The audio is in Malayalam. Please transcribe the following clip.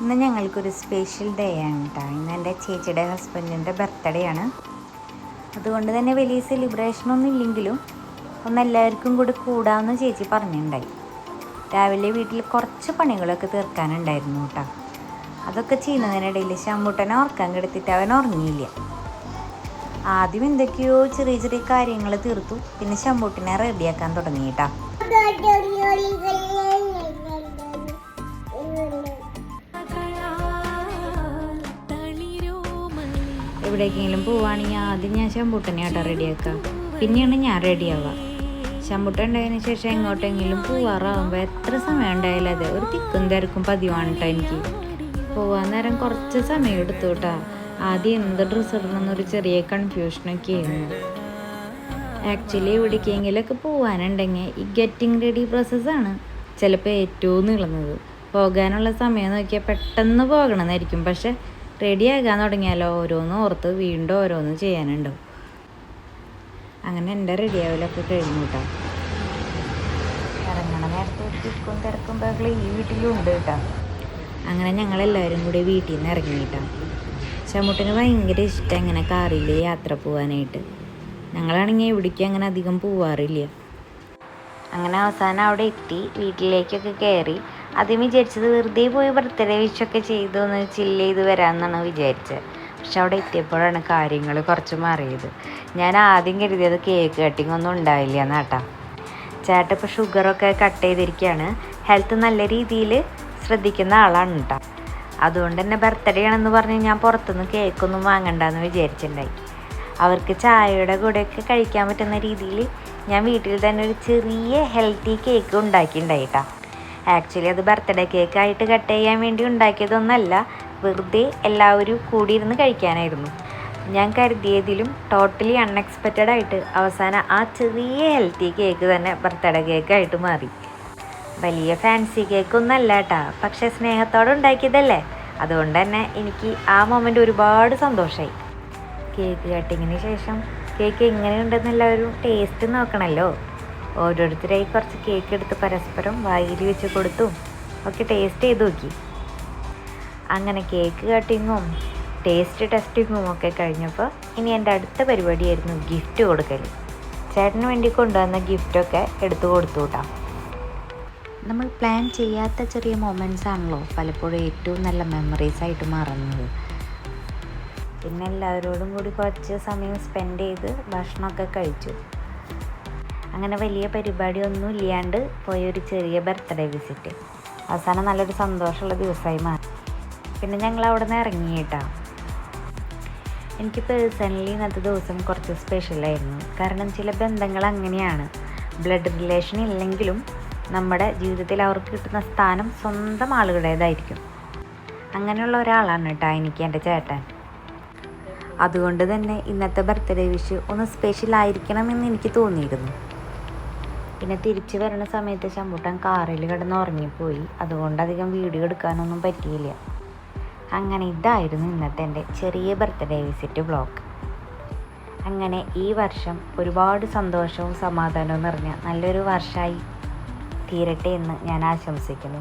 ഇന്ന് ഞങ്ങൾക്കൊരു സ്പെഷ്യൽ ഡേ ആണ് കേട്ടോ. ഇന്ന് എൻ്റെ ചേച്ചിയുടെ ഹസ്ബൻഡിൻ്റെ ബർത്ത്ഡേ ആണ്. അതുകൊണ്ട് തന്നെ വലിയ സെലിബ്രേഷനൊന്നും ഇല്ലെങ്കിലും എല്ലാവർക്കും കൂടി കൂടാമെന്ന് ചേച്ചി പറഞ്ഞിട്ടുണ്ടായി. രാവിലെ വീട്ടിൽ കുറച്ച് പണികളൊക്കെ തീർക്കാനുണ്ടായിരുന്നു കേട്ടോ. അതൊക്കെ ചെയ്യുന്നതിനിടയിൽ ശമ്പൂട്ടനെ ഉറക്കാൻ കിടത്തിയിട്ട് അവൻ ഉറങ്ങിയില്ല. ആദ്യം എന്തൊക്കെയോ ചെറിയ ചെറിയ കാര്യങ്ങൾ തീർത്തു, പിന്നെ ശമ്പൂട്ടിനെ റെഡിയാക്കാൻ തുടങ്ങി കേട്ടോ. എവിടേക്കെങ്കിലും പോവുകയാണെങ്കിൽ ആദ്യം ഞാൻ ശമ്പൂട്ടനെ ആട്ടോ റെഡിയാക്കുക, പിന്നെയാണ് ഞാൻ റെഡിയാവുക. ശമ്പൂട്ടൻ ഉണ്ടായതിന് ശേഷം എങ്ങോട്ടെങ്കിലും പോവാറാകുമ്പോൾ എത്ര സമയം ഉണ്ടായാലും അതെ ഒരു തിക്കും തിരക്കും പതിവാണ് കേട്ടോ. എനിക്ക് പോകാൻ നേരം കുറച്ച് സമയം എടുത്തു കേട്ടോ. ആദ്യം എന്ത് ഡ്രസ്സ് ഇടണമെന്നൊരു ചെറിയ കൺഫ്യൂഷനൊക്കെ ആയിരുന്നു. ആക്ച്വലി എവിടേക്കെങ്കിലൊക്കെ പോകാനുണ്ടെങ്കിൽ ഈ ഗെറ്റിംഗ് റെഡി പ്രോസസ്സാണ് ചിലപ്പോൾ ഏറ്റവും നീളുന്നത്. പോകാനുള്ള സമയം നോക്കിയാൽ പെട്ടെന്ന് പോകണമെന്നായിരിക്കും, പക്ഷെ റെഡിയാകാൻ തുടങ്ങിയാലോ ഓരോന്ന് ഓർത്ത് വീണ്ടും ഓരോന്ന് ചെയ്യാനുണ്ടാവും. അങ്ങനെ എൻ്റെ റെഡിയാവലൊക്കെ കഴിഞ്ഞു കേട്ടോ. ഇറങ്ങണ നേരത്തെ തിക്കും തിരക്കും ബഹളം ഈ വീട്ടിലും ഉണ്ട് കേട്ടോ. അങ്ങനെ ഞങ്ങളെല്ലാവരും കൂടി വീട്ടിൽ നിന്ന് ഇറങ്ങിയിട്ടാ. ശമ്പൂട്ടിന് ഭയങ്കര ഇഷ്ടം ഇങ്ങനെ കാറിൽ യാത്ര പോകാനായിട്ട്. ഞങ്ങളാണെങ്കിൽ എവിടേക്കും അങ്ങനെ അധികം പോവാറില്ല. അങ്ങനെ അവസാനം അവിടെ എത്തി വീട്ടിലേക്കൊക്കെ കയറി. ആദ്യം വിചാരിച്ചത് വെറുതെ പോയി ബർത്ത്ഡേ വിഷൊക്കെ ചെയ്തു ഒന്ന് ചില്ല് ചെയ്ത് വരാമെന്നാണ് വിചാരിച്ചത്. പക്ഷെ അവിടെ എത്തിയപ്പോഴാണ് കാര്യങ്ങൾ കുറച്ച് മാറിയത്. ഞാൻ ആദ്യം കരുതിയത് കേക്ക് കട്ടിങ് ഒന്നും ഉണ്ടാവില്ല എന്നാട്ടാ. ചേട്ടൻ ഇപ്പോൾ ഷുഗറൊക്കെ കട്ട് ചെയ്തിരിക്കുകയാണ്. ഹെൽത്ത് നല്ല രീതിയിൽ ശ്രദ്ധിക്കുന്ന ആളാണ് കേട്ടോ. അതുകൊണ്ട് തന്നെ ബർത്ത്ഡേ ആണെന്ന് പറഞ്ഞ് ഞാൻ പുറത്തുനിന്ന് കേക്കൊന്നും വാങ്ങണ്ടെന്ന് വിചാരിച്ചിട്ടുണ്ടായി. അവർക്ക് ചായയുടെ കൂടെയൊക്കെ കഴിക്കാൻ പറ്റുന്ന രീതിയിൽ ഞാൻ വീട്ടിൽ തന്നെ ഒരു ചെറിയ ഹെൽത്തി കേക്ക് ഉണ്ടാക്കിയിട്ടുണ്ടായിട്ടാ. ആക്ച്വലി അത് ബർത്ത്ഡേ കേക്കായിട്ട് കട്ട് ചെയ്യാൻ വേണ്ടി ഉണ്ടാക്കിയതൊന്നല്ല, വെറുതെ എല്ലാവരും കൂടിയിരുന്ന് കഴിക്കാനായിരുന്നു. ഞാൻ കരുതിയതിലും ടോട്ടലി അൺഎക്സ്പെക്റ്റഡ് ആയിട്ട് അവസാനം ആ ചെറിയ ഹെൽത്തി കേക്ക് തന്നെ ബർത്ത്ഡേ കേക്കായിട്ട് മാറി. വലിയ ഫാൻസി കേക്കൊന്നല്ല കേട്ടാ, പക്ഷെ സ്നേഹത്തോടെ ഉണ്ടാക്കിയതല്ലേ. അതുകൊണ്ട് തന്നെ എനിക്ക് ആ മൊമെൻ്റ് ഒരുപാട് സന്തോഷമായി. കേക്ക് കട്ടിങ്ങിന് ശേഷം കേക്ക് എങ്ങനെയുണ്ടെന്ന് എല്ലാവരും ടേസ്റ്റ് നോക്കണമല്ലോ. ഓരോരുത്തരായി കുറച്ച് കേക്ക് എടുത്ത് പരസ്പരം വായിൽ വെച്ച് കൊടുത്തും ഒക്കെ ടേസ്റ്റ് ചെയ്ത് നോക്കി. അങ്ങനെ കേക്ക് കട്ടിങ്ങും ടേസ്റ്റ് ടെസ്റ്റിങ്ങും ഒക്കെ കഴിഞ്ഞപ്പോൾ ഇനി എൻ്റെ അടുത്ത പരിപാടിയായിരുന്നു ഗിഫ്റ്റ് കൊടുക്കൽ. ചേട്ടന് വേണ്ടി കൊണ്ടുവന്ന ഗിഫ്റ്റൊക്കെ എടുത്തു കൊടുത്തു കൂട്ടാം. നമ്മൾ പ്ലാൻ ചെയ്യാത്ത ചെറിയ മൊമെൻറ്റ്സ് ആണല്ലോ പലപ്പോഴും ഏറ്റവും നല്ല മെമ്മറീസ് ആയിട്ട് മാറുന്നത്. പിന്നെ എല്ലാവരോടും കൂടി കുറച്ച് സമയം സ്പെൻഡ് ചെയ്ത് ഭക്ഷണമൊക്കെ കഴിച്ചു. അങ്ങനെ വലിയ പരിപാടിയൊന്നും ഇല്ലാണ്ട് പോയൊരു ചെറിയ ബർത്ത്ഡേ വിസിറ്റ് അവസാനം നല്ലൊരു സന്തോഷമുള്ള ദിവസമായി മാറി. പിന്നെ ഞങ്ങൾ അവിടെ നിന്ന് ഇറങ്ങിയിട്ടാണ്. എനിക്ക് പേഴ്സണലി ഇന്നത്തെ ദിവസം കുറച്ച് സ്പെഷ്യലായിരുന്നു. കാരണം ചില ബന്ധങ്ങൾ അങ്ങനെയാണ്, ബ്ലഡ് റിലേഷൻ ഇല്ലെങ്കിലും നമ്മുടെ ജീവിതത്തിൽ അവർക്ക് കിട്ടുന്ന സ്ഥാനം സ്വന്തം ആളുകളുടേതായിരിക്കും. അങ്ങനെയുള്ള ഒരാളാണ് കേട്ടോ എനിക്ക് എൻ്റെ ചേട്ടൻ. അതുകൊണ്ട് തന്നെ ഇന്നത്തെ ബർത്ത്ഡേ വിഷ് ഒന്ന് സ്പെഷ്യൽ ആയിരിക്കണമെന്ന് എനിക്ക് തോന്നിയിരുന്നു. പിന്നെ തിരിച്ചു വരുന്ന സമയത്ത് ശമ്പൂട്ടൻ കാറിൽ കിടന്ന് ഉറങ്ങിപ്പോയി. അതുകൊണ്ട് അധികം വീഡിയോ എടുക്കാനൊന്നും പറ്റിയില്ല. അങ്ങനെ ഇതായിരുന്നു ഇന്നത്തെ എൻ്റെ ചെറിയ ബർത്ത്ഡേ വിസിറ്റ് വ്ളോഗ്. അങ്ങനെ ഈ വർഷം ഒരുപാട് സന്തോഷവും സമാധാനവും നിറഞ്ഞ നല്ലൊരു വർഷമായി തീരട്ടെ എന്ന് ഞാൻ ആശംസിക്കുന്നു.